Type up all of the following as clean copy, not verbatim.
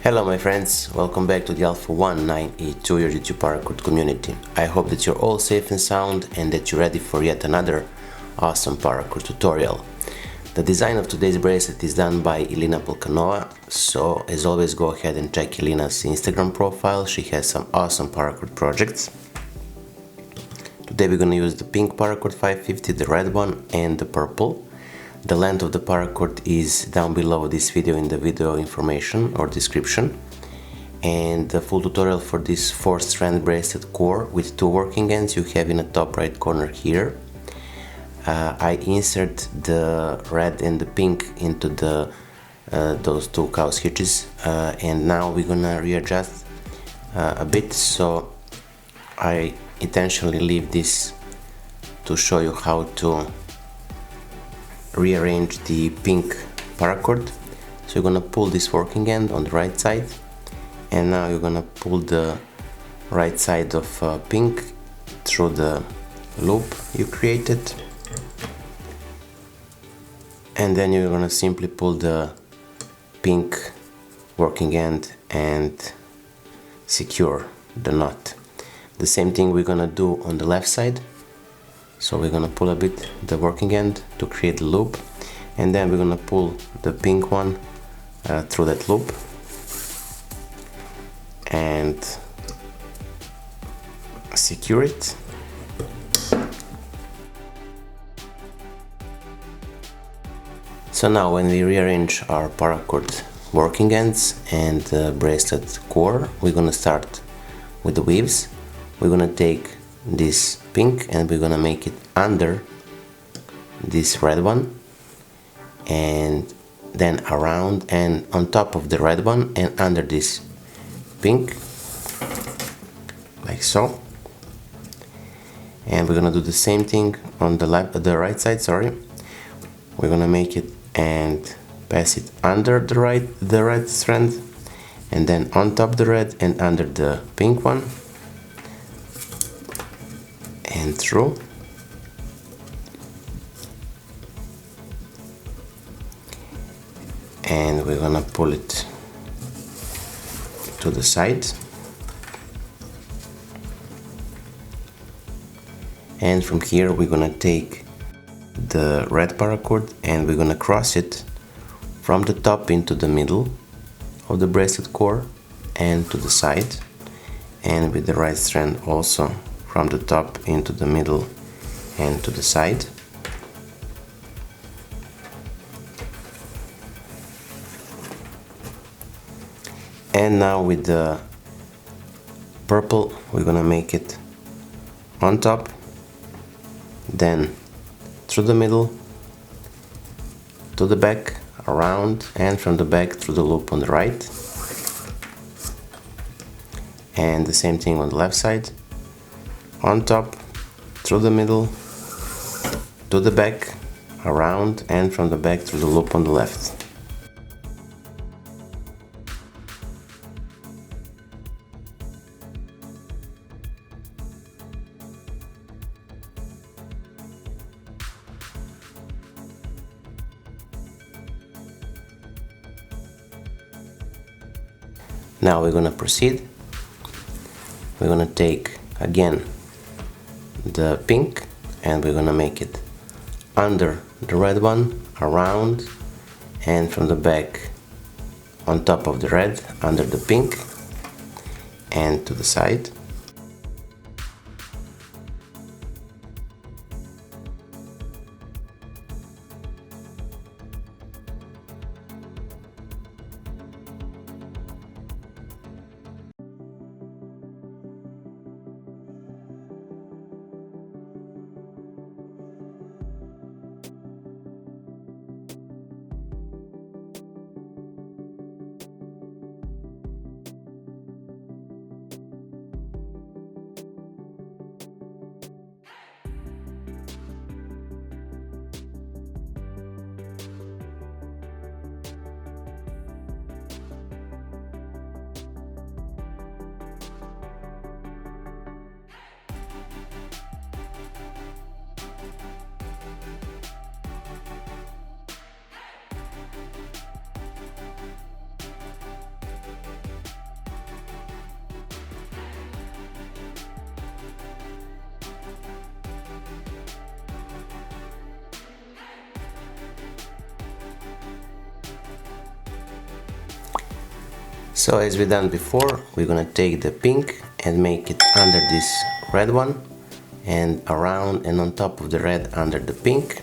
Hello my friends, welcome back to the Alpha 1982 your YouTube Paracord community. I hope that you're all safe and sound and that you're ready for yet another awesome Paracord tutorial. The design of today's bracelet is done by Elena Polkanova, so as always go ahead and check Elena's Instagram profile. She has some awesome Paracord projects. Today we're gonna use the pink Paracord 550, the red one and the purple. The length of the paracord is down below this video in the video information or description. And the full tutorial for this 4-strand bracelet core with 2 working ends you have in the top right corner here. I insert the red and the pink into those 2 cow's hitches, and now we're gonna readjust a bit, so I intentionally leave this to show you how to rearrange the pink paracord. So you're gonna pull this working end on the right side, and now you're gonna pull the right side of pink through the loop you created, and then you're gonna simply pull the pink working end and secure the knot. The same thing we're gonna do on the left side. So we're gonna pull a bit the working end to create the loop, and then we're gonna pull the pink one through that loop and secure it. So now when we rearrange our paracord working ends and the bracelet core, we're gonna start with the weaves. We're gonna take this pink and we're gonna make it under this red one, and then around and on top of the red one and under this pink, like so. And we're gonna do the same thing on the right side, sorry. We're gonna make it and pass it under the red strand, and then on top the red and under the pink one, and through, and we're gonna pull it to the side, and from here we're gonna take the red paracord and we're gonna cross it from the top into the middle of the bracelet core and to the side, and with the right strand also from the top into the middle and to the side. And now with the purple we're gonna make it on top, then through the middle, to the back, around, and from the back through the loop on the right. And the same thing on the left side. On top, through the middle, to the back, around, and from the back through the loop on the left. Now we're gonna proceed. We're gonna take again the pink and we're gonna make it under the red one, around, and from the back on top of the red, under the pink, and to the side. So as we done before, we're gonna take the pink and make it under this red one, and around and on top of the red under the pink,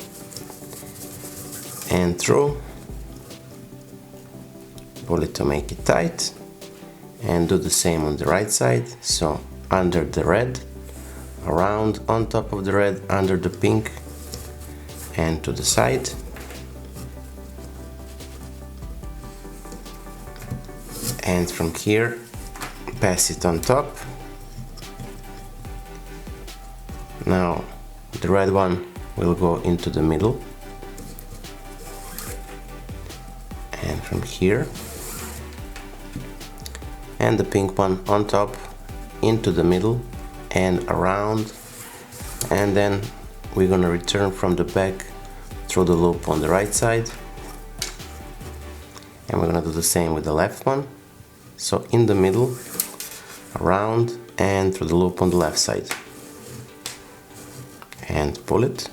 and through. Pull it to make it tight, and do the same on the right side. So under the red, around, on top of the red, under the pink, and to the side. And from here, pass it on top. Now the red one will go into the middle, and from here, and the pink one on top, into the middle and around, and then we're gonna return from the back through the loop on the right side, and we're gonna do the same with the left one. So in the middle, around, and through the loop on the left side, and pull it.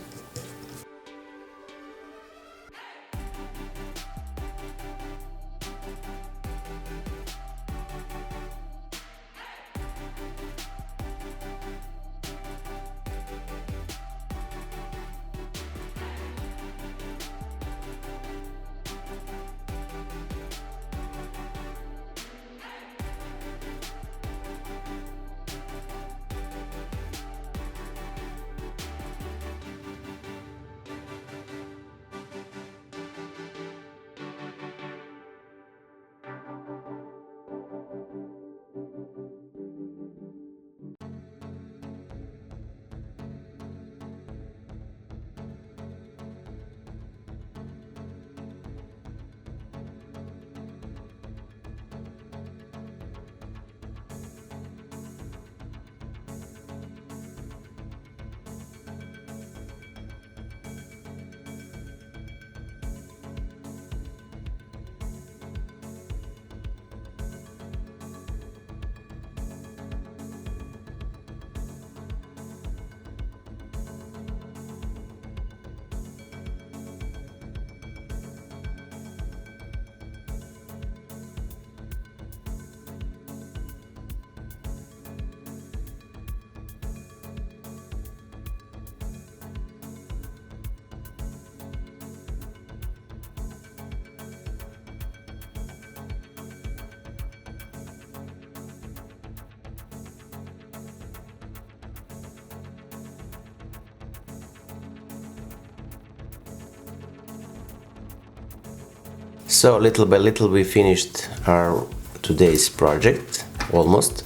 So little by little we finished our today's project, almost.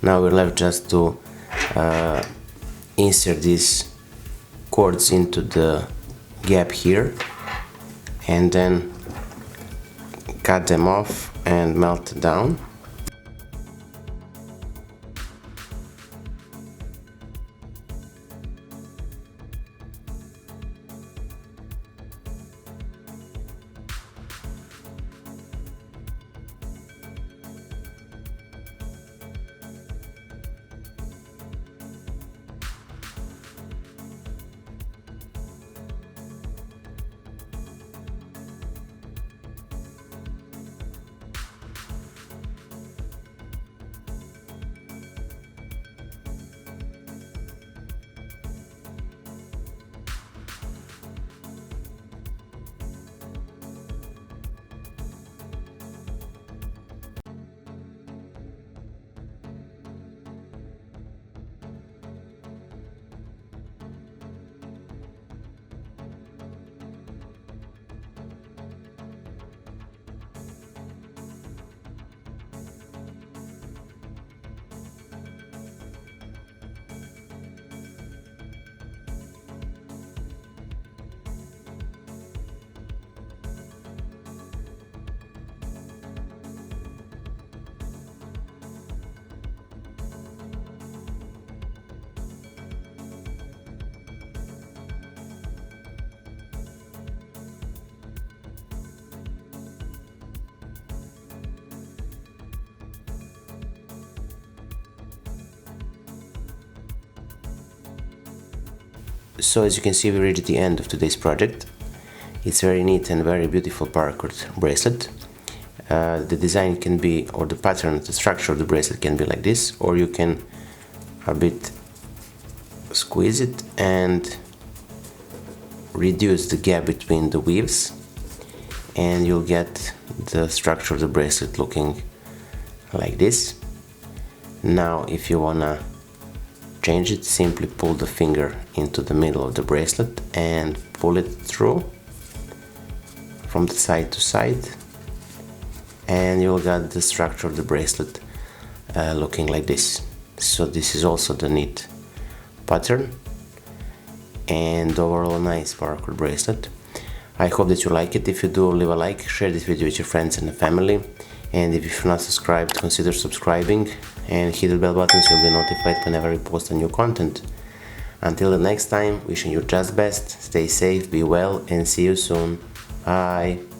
Now we're left just to insert these cords into the gap here, and then cut them off and melt down. So as you can see, we reached the end of today's project. It's very neat and very beautiful paracord bracelet. The design can be, or the pattern, the structure of the bracelet can be like this, or you can a bit squeeze it and reduce the gap between the weaves, and you'll get the structure of the bracelet looking like this. Now if you wanna change it, simply pull the finger into the middle of the bracelet and pull it through from the side to side, and you'll get the structure of the bracelet looking like this. So this is also the neat pattern and overall nice paracord bracelet. I hope that you like it. If you do, leave a like, share this video with your friends and family, and if you're not subscribed, consider subscribing and hit the bell button so you'll be notified whenever I post a new content. Until the next time, wishing you just best, stay safe, be well, and see you soon. Bye.